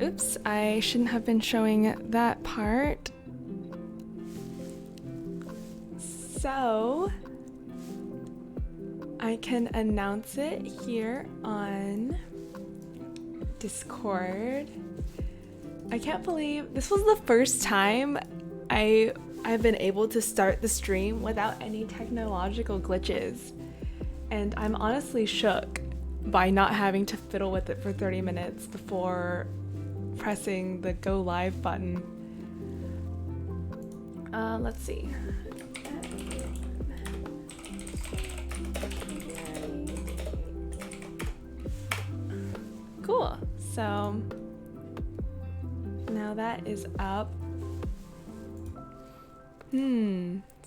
Oops, I shouldn't have been showing that part. So, I can announce it here on Discord. I can't believe this was the first time I've been able to start the stream without any technological glitches. And I'm honestly shook by not having to fiddle with it for 30 minutes before pressing the go live button. Let's see. Cool. So now that is up.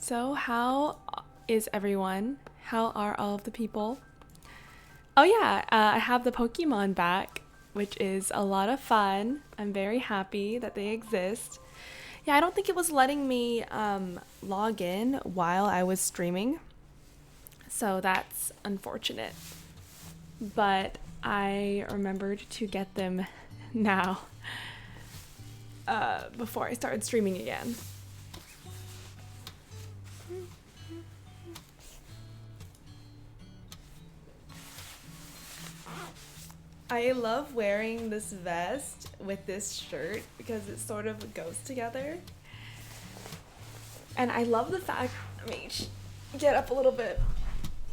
So how is everyone? How are all of the people? Oh yeah, I have the Pokemon back, which is a lot of fun. I'm very happy that they exist. Yeah, I don't think it was letting me log in while I was streaming, so that's unfortunate. But I remembered to get them now before I started streaming again. I love wearing this vest with this shirt because it sort of goes together. And I love the fact, let me get up a little bit.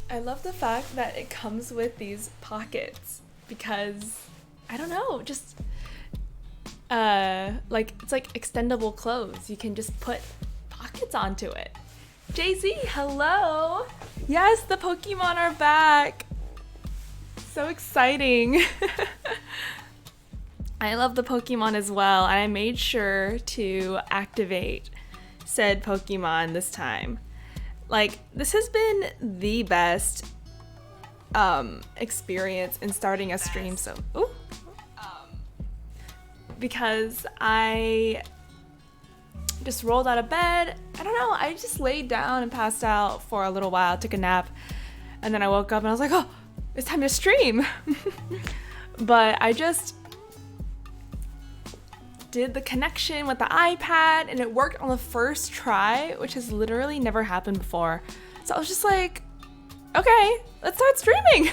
I love the fact that it comes with these pockets because, I don't know, just like it's like extendable clothes. You can just put pockets onto it. Jay-Z, hello! Yes, the Pokemon are back! So exciting. I love the Pokemon as well, and I made sure to activate said Pokemon this time. Like, this has been the best experience in starting a stream, so because I just rolled out of bed. I don't know, I just laid down and passed out for a little while, took a nap, and then I woke up and I was like, oh, it's time to stream. But I just did the connection with the iPad and it worked on the first try, which has literally never happened before. So I was just like, okay, let's start streaming.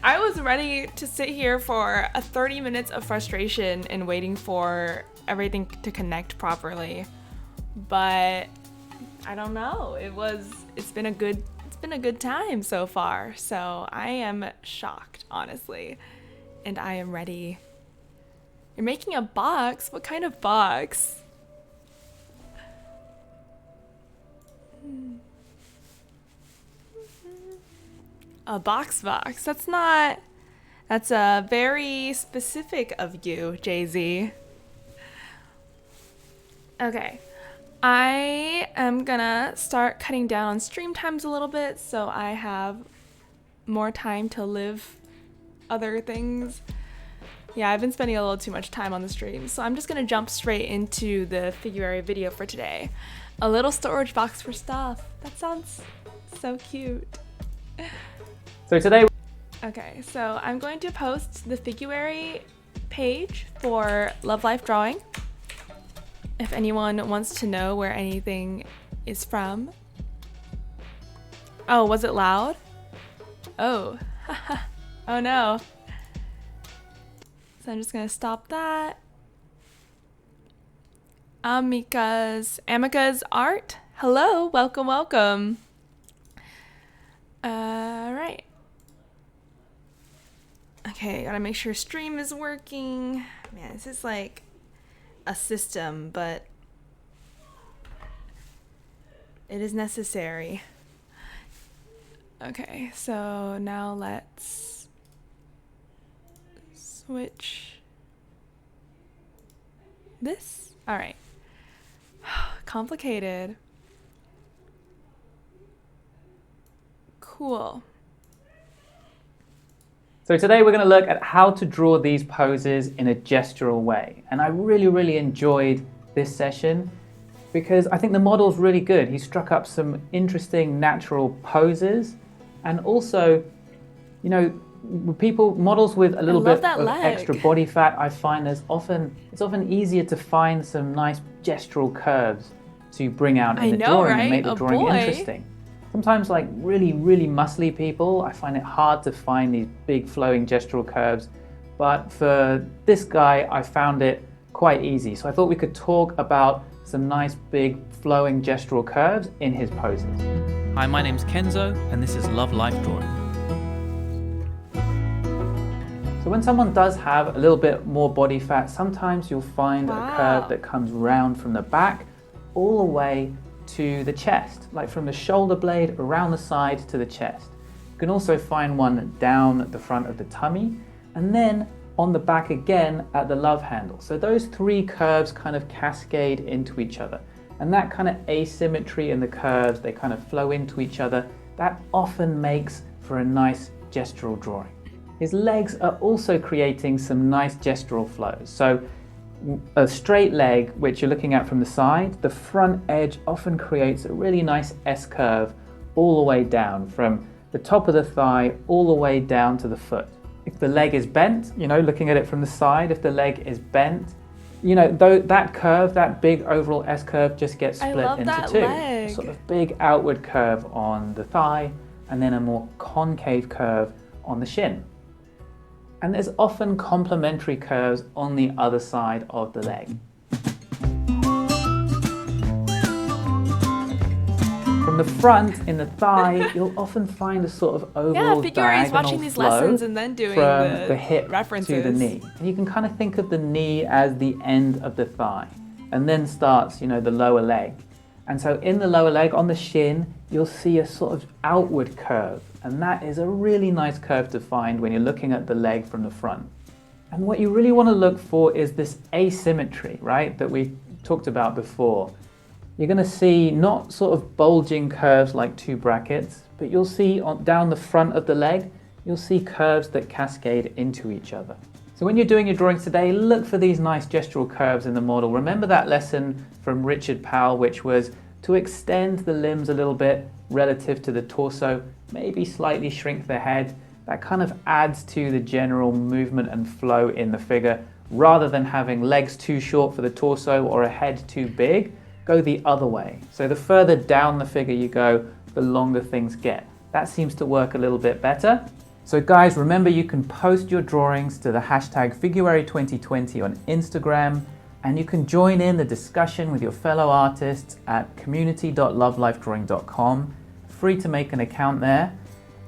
I was ready to sit here for 30 minutes of frustration and waiting for everything to connect properly. But I don't know, it's been a good time so far. So I am shocked, honestly. And I am ready. You're making a box? What kind of box? A box. That's very specific of you, Jay-Z. Okay. I am gonna start cutting down on stream times a little bit so I have more time to live other things. Yeah, I've been spending a little too much time on the stream, so I'm just gonna jump straight into the Figuary video for today. A little storage box for stuff. That sounds so cute. So today... Okay, so I'm going to post the Figuary page for Love Life Drawing. If anyone wants to know where anything is from. Oh, was it loud? Oh, oh no. So I'm just gonna stop that. Amika's art. Hello, welcome. Right. Okay, gotta make sure stream is working. Man, this is like a system, but it is necessary. Okay, so now let's switch this. All right. Complicated. Cool. So today we're going to look at how to draw these poses in a gestural way. And I really enjoyed this session because I think the model's really good. He struck up some interesting natural poses, and also, you know, models with a little love bit that of leg. extra body fat, I find it's often easier to find some nice gestural curves to bring out in the drawing and make the drawing interesting. Sometimes like really, really muscly people, I find it hard to find these big flowing gestural curves. But for this guy, I found it quite easy. So I thought we could talk about some nice big flowing gestural curves in his poses. Hi, my name's Kenzo, and this is Love Life Drawing. So when someone does have a little bit more body fat, sometimes you'll find a curve that comes round from the back all the way to the chest, like from the shoulder blade around the side to the chest. You can also find one down the front of the tummy and then on the back again at the love handle. So those three curves kind of cascade into each other. And that kind of asymmetry in the curves, they kind of flow into each other, that often makes for a nice gestural drawing. His legs are also creating some nice gestural flows. So a straight leg, which you're looking at from the side, the front edge often creates a really nice S-curve all the way down from the top of the thigh all the way down to the foot. If the leg is bent, looking at it from the side, if the leg is bent, that curve, that big overall S-curve just gets split into two. Leg. Sort of big outward curve on the thigh and then a more concave curve on the shin. And there's often complementary curves on the other side of the leg. From the front, in the thigh, you'll often find a sort of overall Figuary's watching these lessons and then doing from the hip references to the knee. And you can kind of think of the knee as the end of the thigh, and then starts, the lower leg. And so in the lower leg, on the shin, you'll see a sort of outward curve. And that is a really nice curve to find when you're looking at the leg from the front. And what you really want to look for is this asymmetry, right, that we talked about before. You're going to see not sort of bulging curves like two brackets, but you'll see down the front of the leg, you'll see curves that cascade into each other. So when you're doing your drawings today, look for these nice gestural curves in the model. Remember that lesson from Richard Powell, which was to extend the limbs a little bit relative to the torso, maybe slightly shrink the head. That kind of adds to the general movement and flow in the figure. Rather than having legs too short for the torso or a head too big, go the other way. So the further down the figure you go, the longer things get. That seems to work a little bit better. So guys, remember you can post your drawings to the hashtag Figuary2020 on Instagram, and you can join in the discussion with your fellow artists at community.lovelifedrawing.com. Free to make an account there.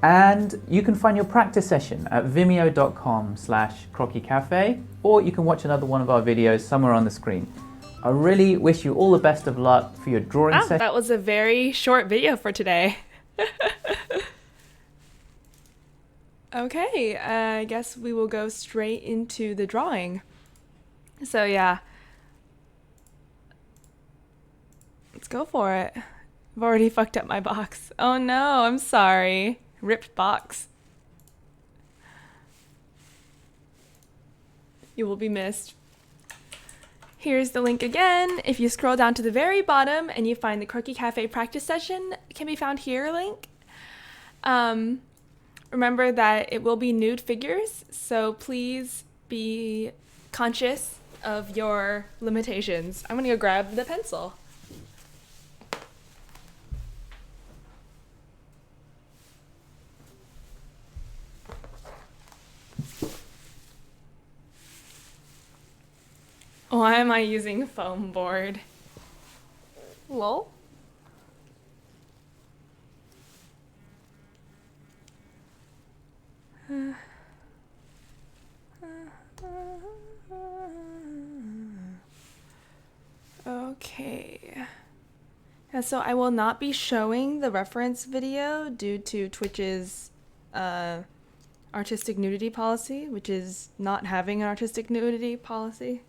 And you can find your practice session at vimeo.com/croquiscafe, or you can watch another one of our videos somewhere on the screen. I really wish you all the best of luck for your drawing session. That was a very short video for today. Okay, I guess we will go straight into the drawing. So yeah, let's go for it. I've already fucked up my box. Oh no, I'm sorry. Ripped box. You will be missed. Here's the link again. If you scroll down to the very bottom and you find the Croquis Cafe practice session, it can be found here link. Remember that it will be nude figures, so please be conscious of your limitations. I'm gonna go grab the pencil. Why am I using foam board? Lol. Okay. Yeah, so I will not be showing the reference video due to Twitch's artistic nudity policy, which is not having an artistic nudity policy.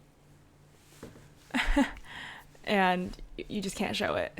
And you just can't show it.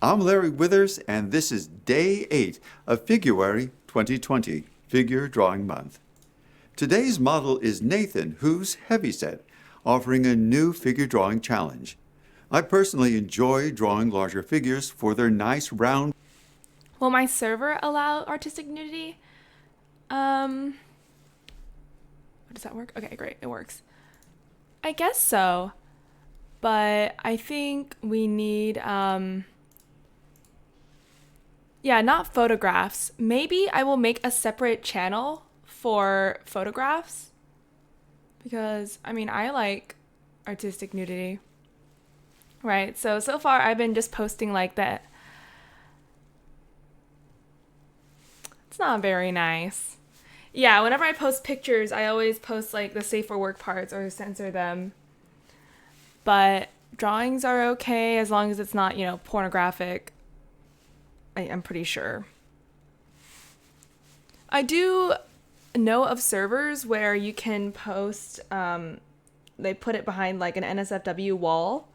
I'm Larry Withers, and this is Day 8 of Figuary 2020, Figure Drawing Month. Today's model is Nathan, who's heavyset, offering a new figure drawing challenge. I personally enjoy drawing larger figures for their nice round. Will my server allow artistic nudity? Does that work? Okay, great, it works. I guess so. But I think we need, not photographs. Maybe I will make a separate channel for photographs. Because, I like artistic nudity. Right, so far I've been just posting like that. It's not very nice. Yeah, whenever I post pictures, I always post like the safe for work parts or censor them. But drawings are okay as long as it's not, pornographic. I'm pretty sure. I do know of servers where you can post, they put it behind like an NSFW wall.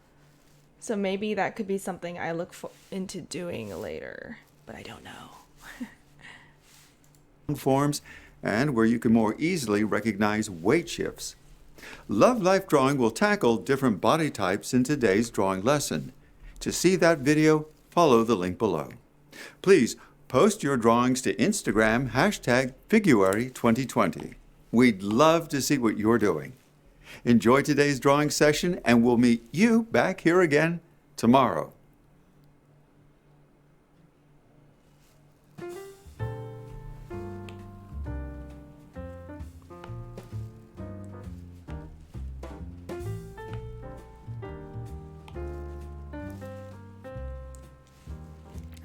So maybe that could be something I look into doing later, but I don't know. Forms and where you can more easily recognize weight shifts. Love Life Drawing will tackle different body types in today's drawing lesson. To see that video, follow the link below. Please post your drawings to Instagram #Figuary2020. We'd love to see what you're doing. Enjoy today's drawing session, and we'll meet you back here again tomorrow.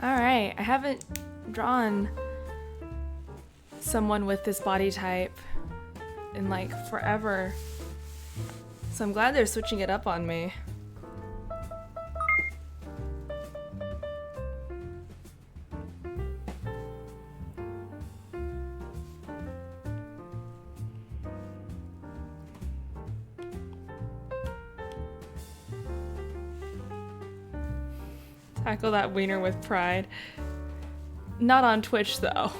All right, I haven't drawn someone with this body type in like forever. So I'm glad they're switching it up on me. Tackle that wiener with pride. Not on Twitch though.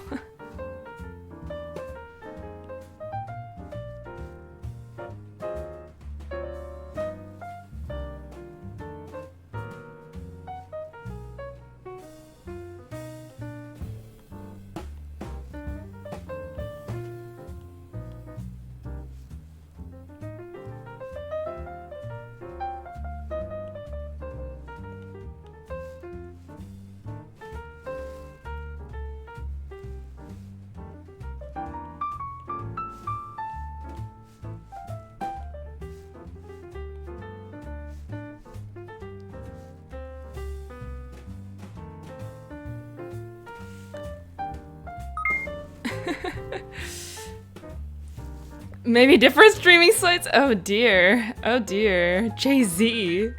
Maybe different streaming sites? Oh dear. Oh dear. Jay-Z.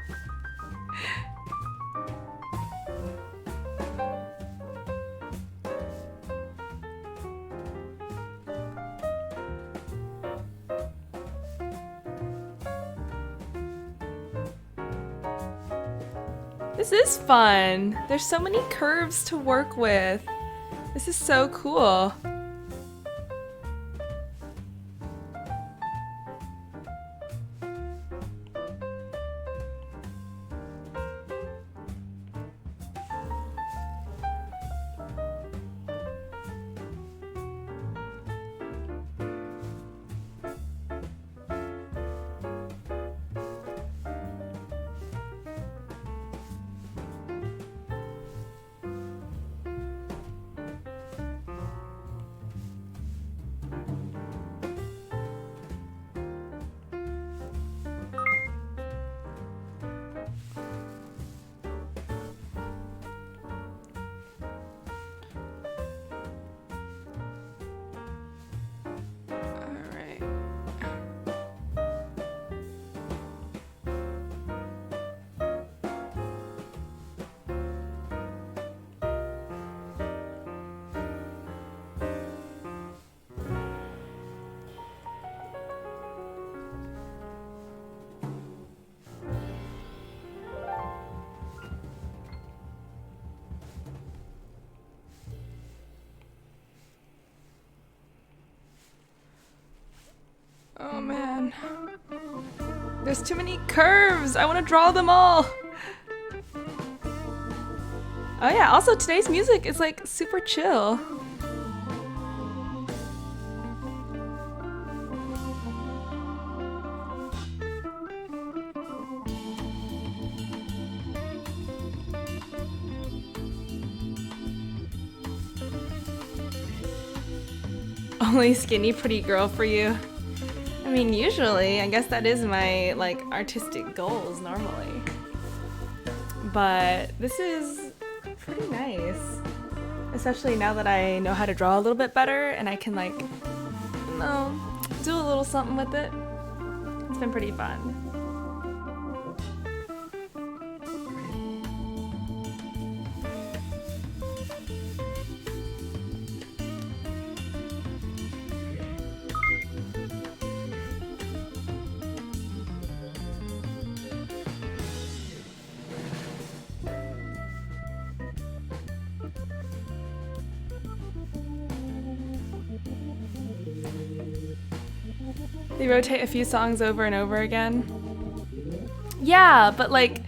This is fun. There's so many curves to work with. This is so cool. on. There's too many curves. I want to draw them all. Oh yeah, also today's music is like super chill. Only skinny pretty girl for you. I mean, usually, I guess that is my like artistic goals normally. But this is pretty nice. Especially now that I know how to draw a little bit better and I can like, you know, do a little something with it. It's been pretty fun. They rotate a few songs over and over again. Yeah, but like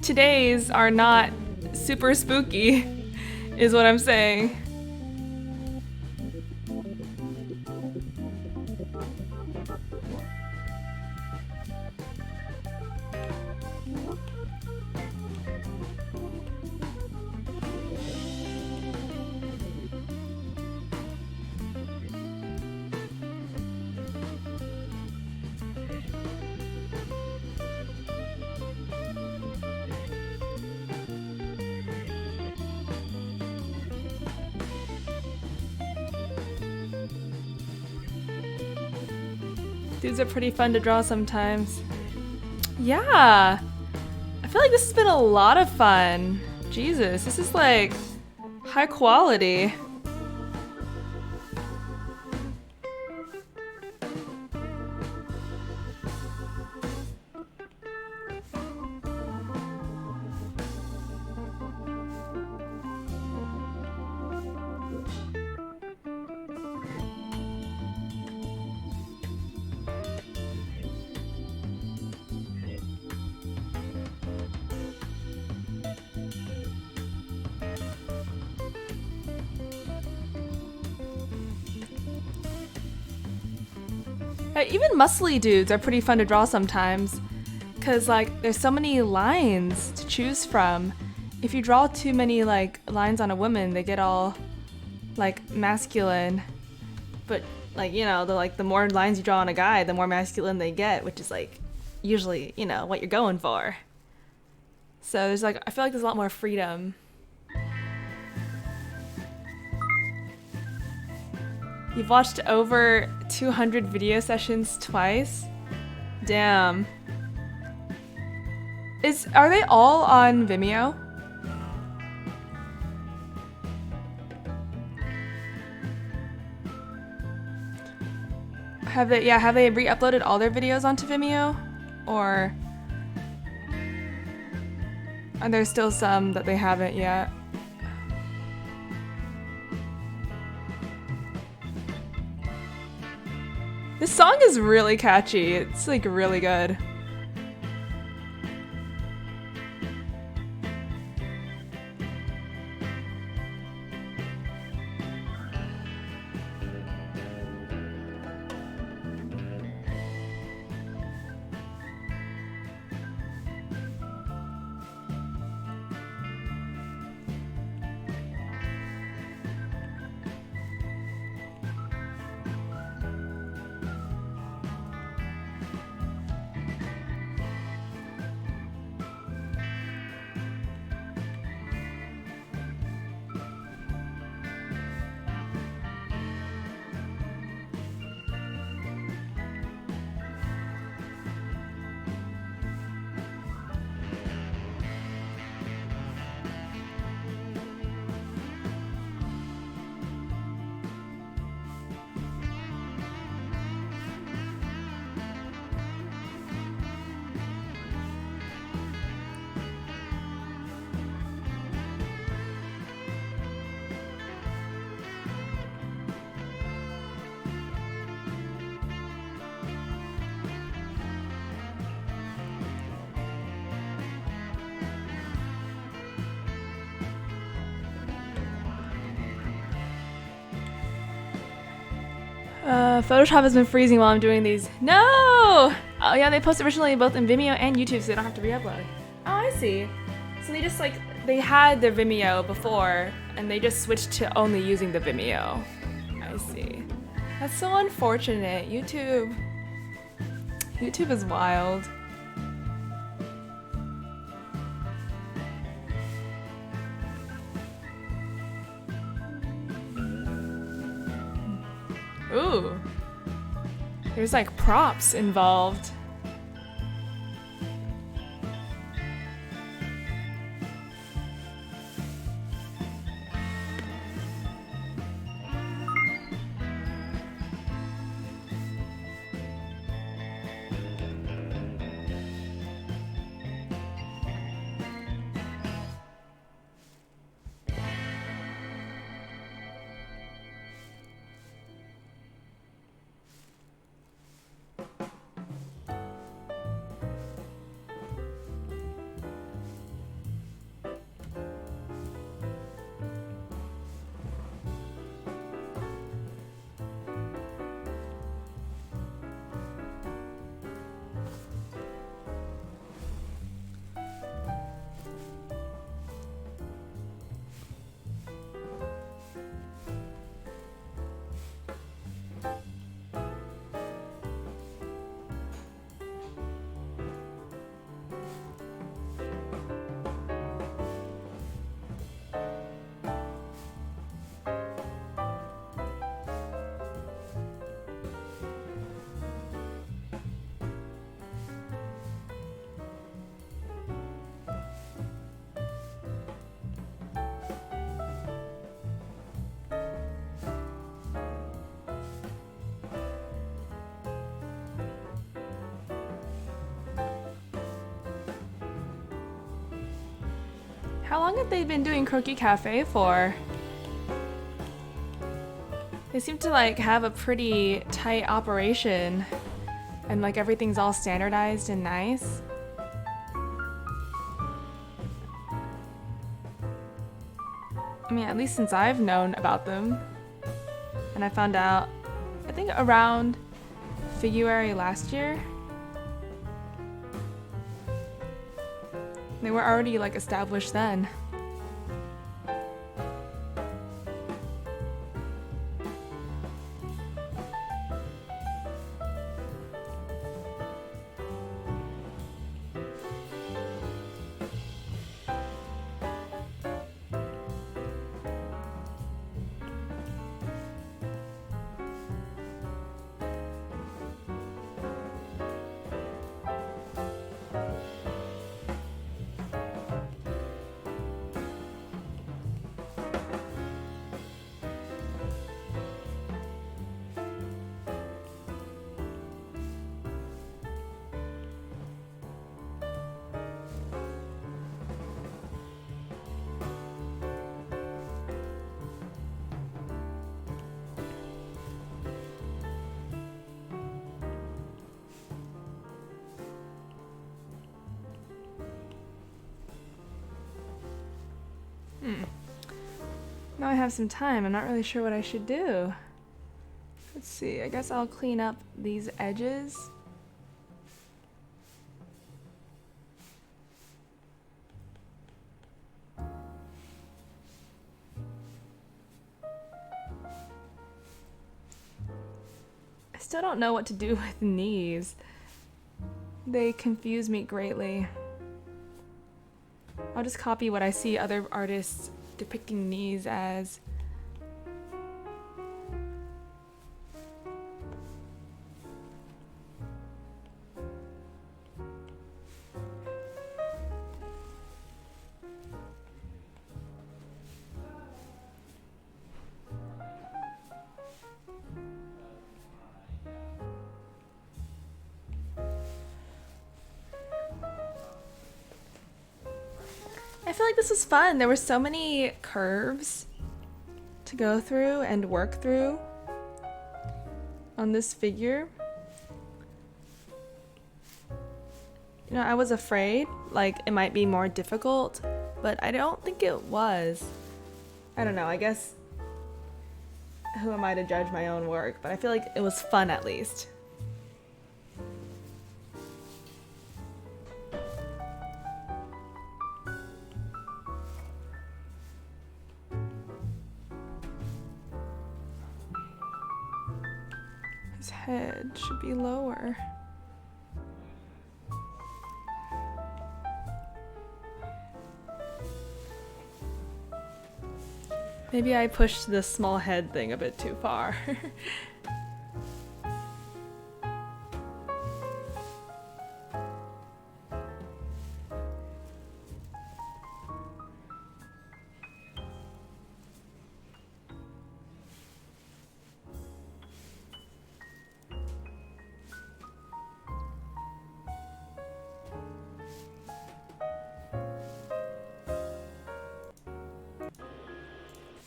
today's are not super spooky, is what I'm saying. Dudes are pretty fun to draw sometimes. Yeah. I feel like this has been a lot of fun. Jesus, this is like high quality. Even muscly dudes are pretty fun to draw sometimes, cause like there's so many lines to choose from. If you draw too many like lines on a woman, they get all like masculine. But like, you know, the more lines you draw on a guy, the more masculine they get, which is like usually, you know, what you're going for. So there's like, I feel like there's a lot more freedom. You've watched over 200 video sessions twice? Damn. Are they all on Vimeo? Have they re-uploaded all their videos onto Vimeo? Or are there still some that they haven't yet? This song is really catchy. It's like really good. Photoshop has been freezing while I'm doing these. No! Oh yeah, they posted originally both in Vimeo and YouTube, so they don't have to re-upload. Oh, I see. So they just like, they had their Vimeo before, and they just switched to only using the Vimeo. I see. That's so unfortunate. YouTube is wild. Ooh. There's like props involved. How long have they been doing Croquis Cafe for? They seem to like have a pretty tight operation and like everything's all standardized and nice. I mean, at least since I've known about them. And I found out, I think around Figuary last year. They were already like established then. Now I have some time. I'm not really sure what I should do. Let's see. I guess I'll clean up these edges. I still don't know what to do with knees. They confuse me greatly. I'll just copy what I see other artists depicting knees as. I feel like this was fun. There were so many curves to go through and work through on this figure. You know, I was afraid like it might be more difficult, but I don't think it was. I don't know, I guess who am I to judge my own work? But I feel like it was fun at least. His head should be lower. Maybe I pushed this small head thing a bit too far.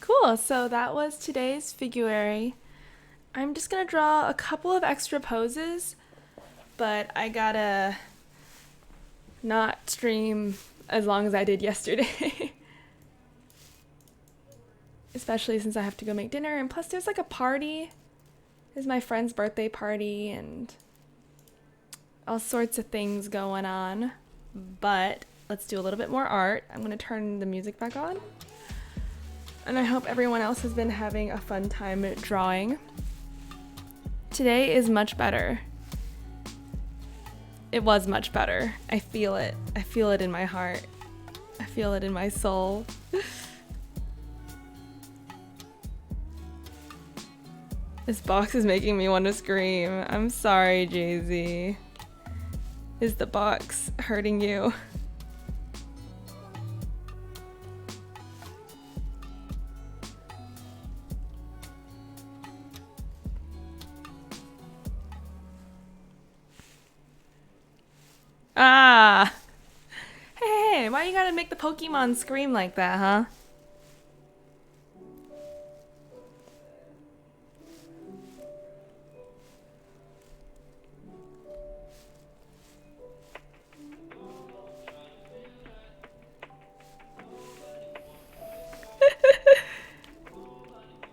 Cool, so that was today's Figuary. I'm just gonna draw a couple of extra poses, but I gotta not stream as long as I did yesterday. Especially since I have to go make dinner, and plus there's like a party. There's my friend's birthday party and all sorts of things going on. But let's do a little bit more art. I'm gonna turn the music back on. And I hope everyone else has been having a fun time drawing. Today is much better. It was much better. I feel it. I feel it in my heart. I feel it in my soul. This box is making me want to scream. I'm sorry, Jay-Z. Is the box hurting you? Ah! Hey, why you gotta make the Pokemon scream like that, huh?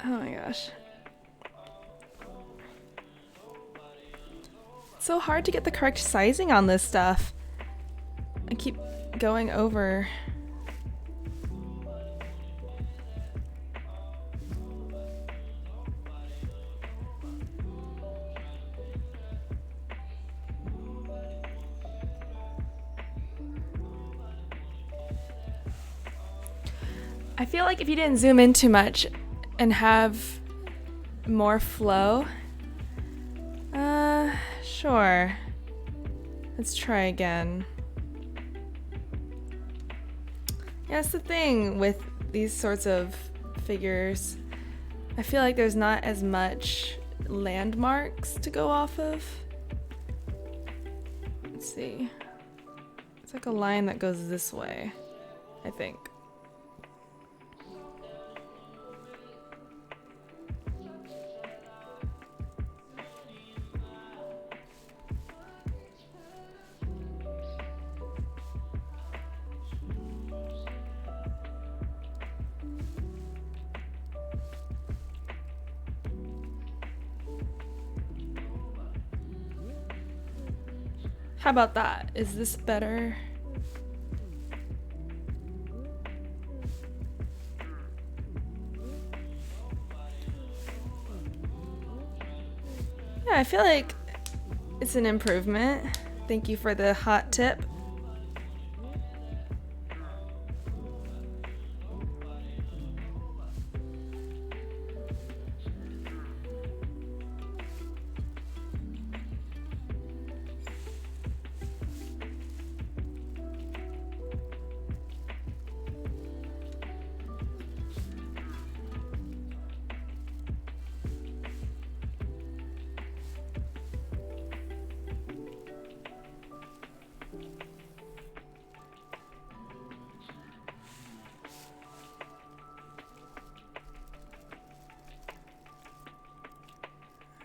Oh my gosh. It's so hard to get the correct sizing on this stuff. I keep going over. I feel like if you didn't zoom in too much and have more flow, sure. Let's try again. Yeah, that's the thing with these sorts of figures. I feel like there's not as much landmarks to go off of. Let's see. It's like a line that goes this way, I think. How about that? Is this better? Yeah, I feel like it's an improvement. Thank you for the hot tip.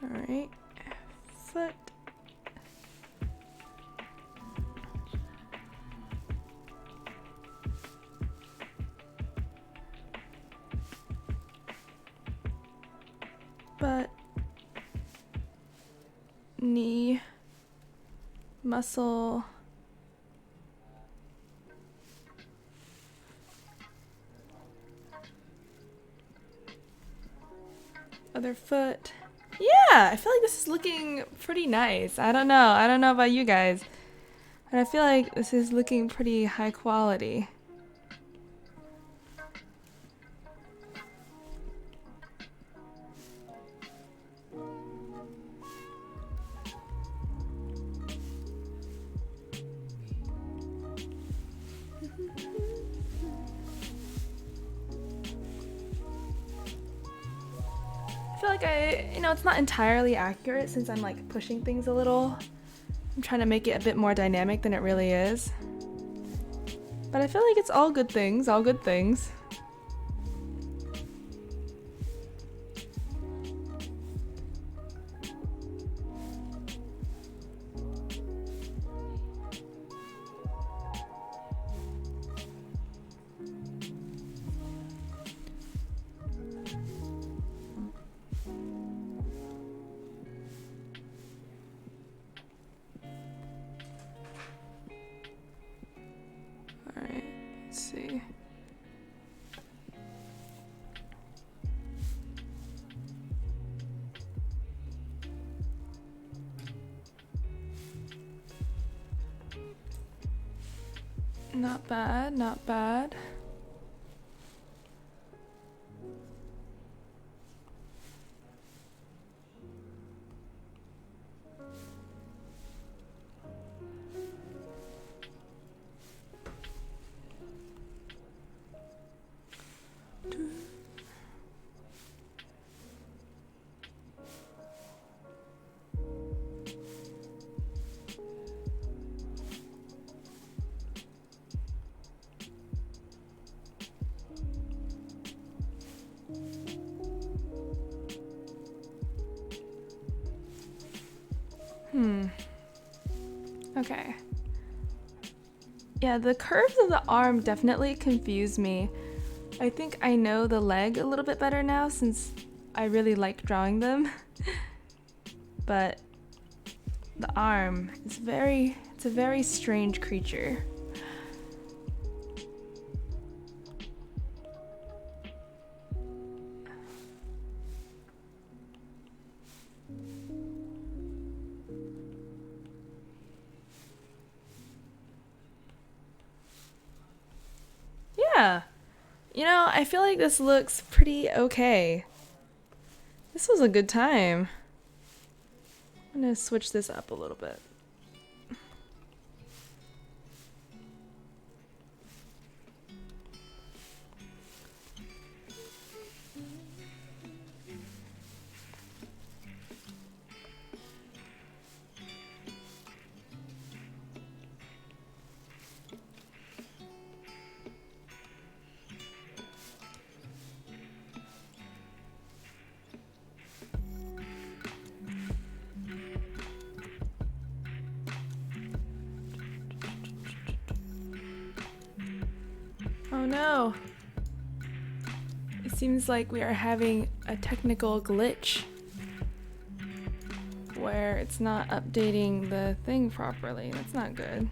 All right, foot. But knee, muscle, other foot. Yeah, I feel like this is looking pretty nice. I don't know. I don't know about you guys, but I feel like this is looking pretty high quality. I feel like it's not entirely accurate since I'm like pushing things a little. I'm trying to make it a bit more dynamic than it really is. But I feel like it's all good things, all good things. Alright, let's see. Not bad, not bad. Okay. Yeah, the curves of the arm definitely confuse me. I think I know the leg a little bit better now since I really like drawing them. But the arm is it's a very strange creature. Yeah. I feel like this looks pretty okay. This was a good time. I'm gonna switch this up a little bit. Oh no. It seems like we are having a technical glitch where it's not updating the thing properly. That's not good.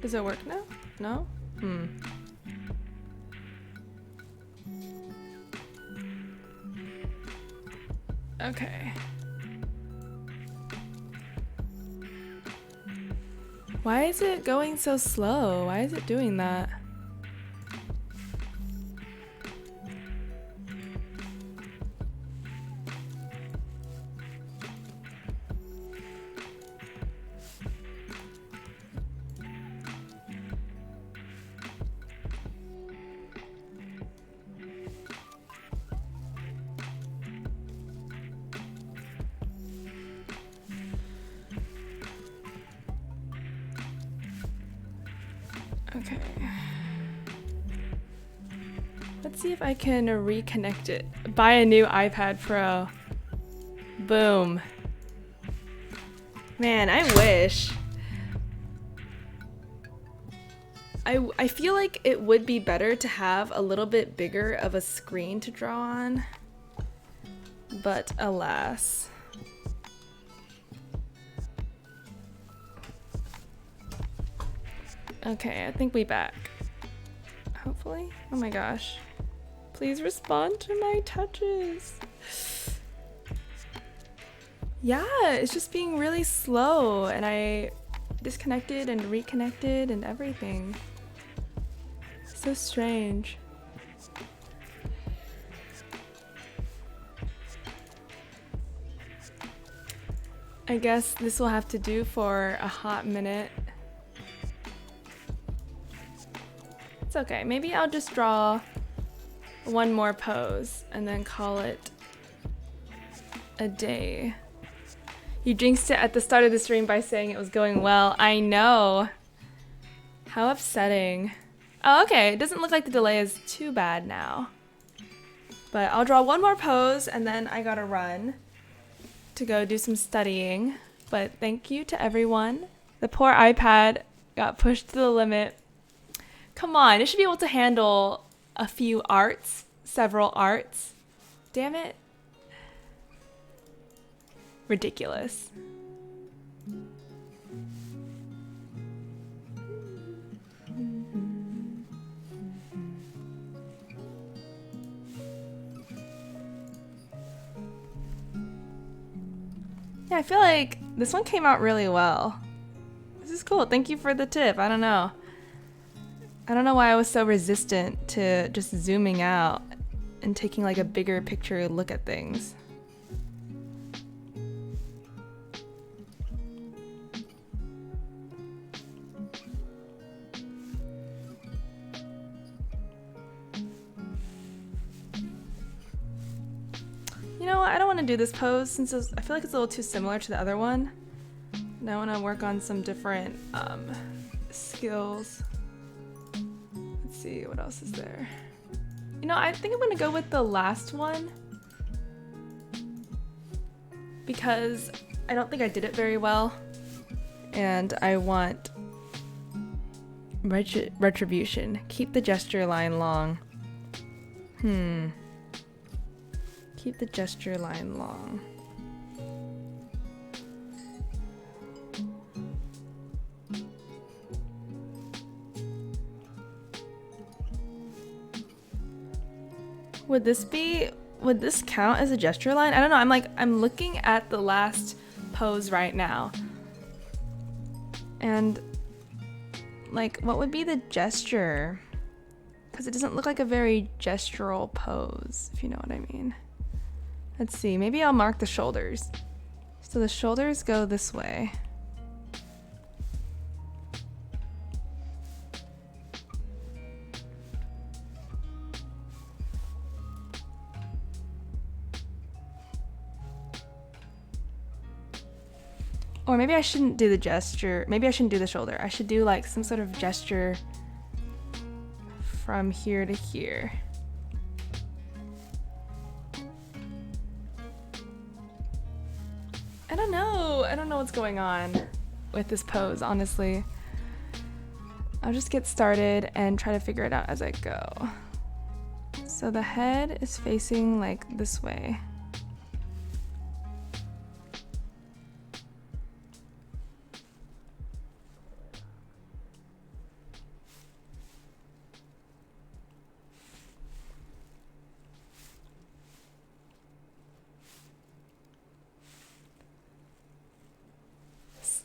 Does it work now? No? Okay. Why is it going so slow? Why is it doing that? Okay. Let's see if I can reconnect it. Buy a new iPad Pro. Boom. Man, I wish. I feel like it would be better to have a little bit bigger of a screen to draw on. But alas. Okay, I think we back. Hopefully. Oh my gosh. Please respond to my touches. Yeah, it's just being really slow and I disconnected and reconnected and everything. So strange. I guess this will have to do for a hot minute. It's okay. Maybe I'll just draw one more pose and then call it a day. You jinxed it at the start of the stream by saying it was going well. I know. How upsetting. Oh, okay. It doesn't look like the delay is too bad now. But I'll draw one more pose and then I gotta run to go do some studying. But thank you to everyone. The poor iPad got pushed to the limit. Come on, it should be able to handle a few arts, several arts. Damn it. Ridiculous. Yeah, I feel like this one came out really well. This is cool. Thank you for the tip. I don't know why I was so resistant to just zooming out and taking like a bigger picture look at things. You know what? I don't want to do this pose since I feel like it's a little too similar to the other one. And I want to work on some different skills. Let's see, what else is there? You know, I think I'm going to go with the last one because I don't think I did it very well. And I want retribution. Keep the gesture line long. Keep the gesture line long. Would this count as a gesture line? I don't know. I'm looking at the last pose right now. And like, what would be the gesture? Because it doesn't look like a very gestural pose, if you know what I mean. Let's see, maybe I'll mark the shoulders. So the shoulders go this way. Or maybe I shouldn't do the gesture. Maybe I shouldn't do the shoulder. I should do like some sort of gesture from here to here. I don't know what's going on with this pose, honestly. I'll just get started and try to figure it out as I go. So the head is facing like this way.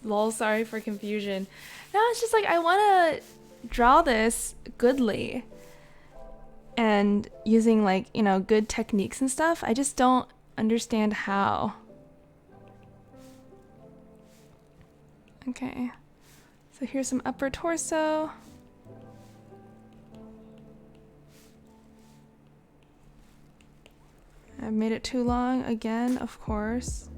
Lol, sorry for confusion. No, it's just like I want to draw this goodly and using like, you know, good techniques and stuff. I just don't understand how. Okay, so here's some upper torso. I've made it too long again, of course.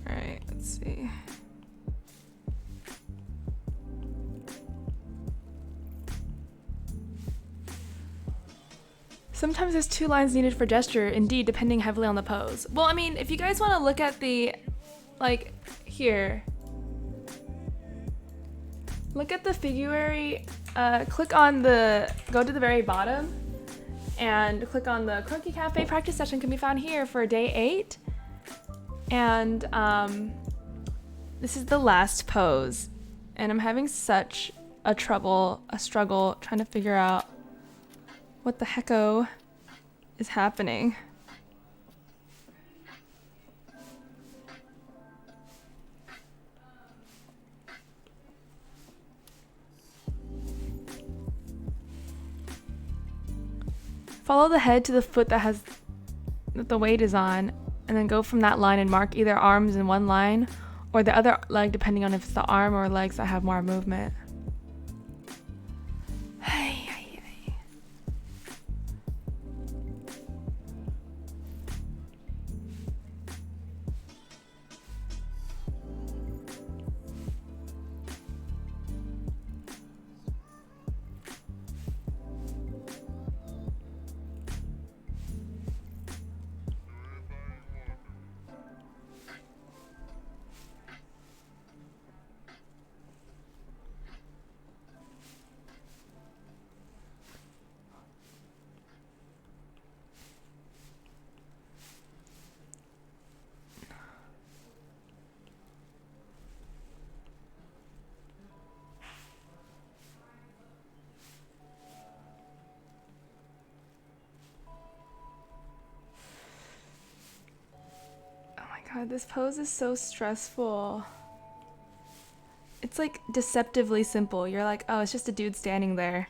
Alright, let's see. Sometimes there's 2 lines needed for gesture, indeed, depending heavily on the pose. Well, I mean, if you guys want to look at the, like, here. Look at the Figuary, click on the, go to the very bottom, and click on the Croquis Cafe practice session can be found here for day 8. And, this is the last pose. And I'm having such a struggle trying to figure out what the hecko is happening. Follow the head to the foot that the weight is on, and then go from that line and mark either arms in one line or the other leg, depending on if it's the arm or legs that have more movement. God, this pose is so stressful. It's like deceptively simple. You're like, oh, it's just a dude standing there.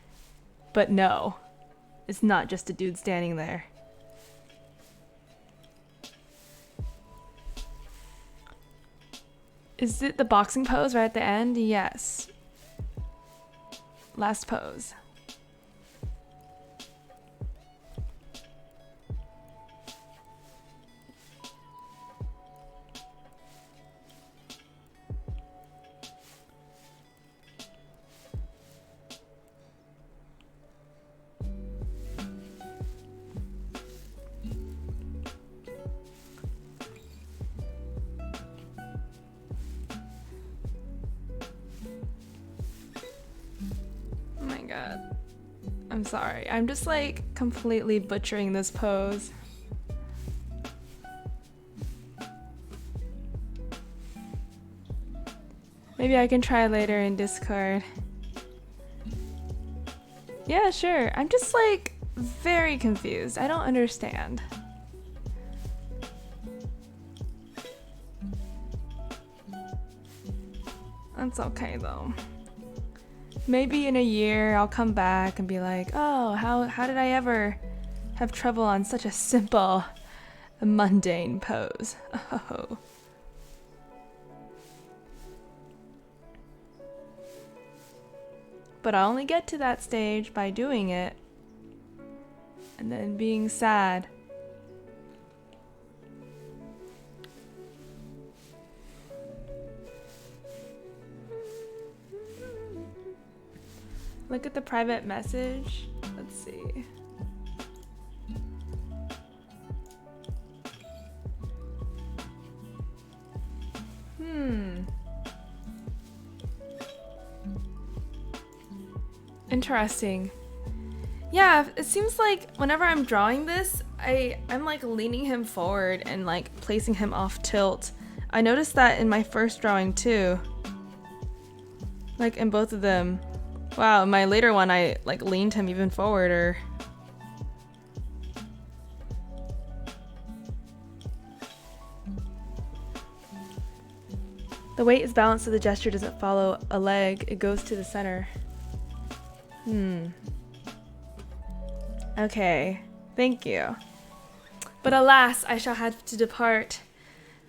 But no, it's not just a dude standing there. Is it the boxing pose right at the end? Yes. Last pose. God. I'm sorry. I'm just like completely butchering this pose. Maybe I can try later in Discord. Yeah, sure. I'm just like very confused. I don't understand. That's okay though. Maybe in a year I'll come back and be like, oh, how did I ever have trouble on such a simple, mundane pose? Oh. But I only get to that stage by doing it and then being sad. Look at the private message. Let's see. Interesting. Yeah, it seems like whenever I'm drawing this, I'm like leaning him forward and like placing him off tilt. I noticed that in my first drawing too. Like in both of them. Wow, in my later one I like leaned him even forward. The weight is balanced so the gesture doesn't follow a leg, it goes to the center. Okay, thank you. But alas, I shall have to depart.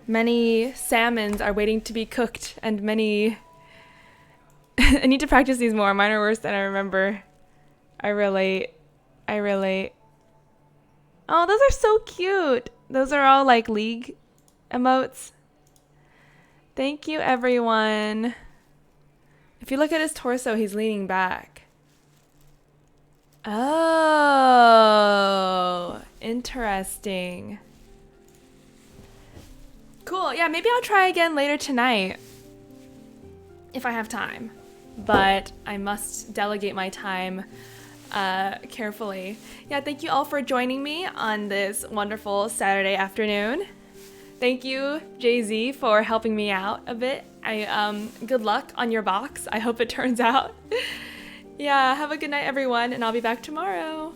Many salmons are waiting to be cooked, and many... I need to practice these more. Mine are worse than I remember. I relate. Oh, those are so cute. Those are all like league emotes. Thank you, everyone. If you look at his torso, he's leaning back. Oh, interesting. Cool. Yeah, maybe I'll try again later tonight if I have time. But I must delegate my time carefully. Yeah, thank you all for joining me on this wonderful Saturday afternoon. Thank you, Jay-Z, for helping me out a bit. Good luck on your box. I hope it turns out. Yeah, have a good night, everyone, and I'll be back tomorrow.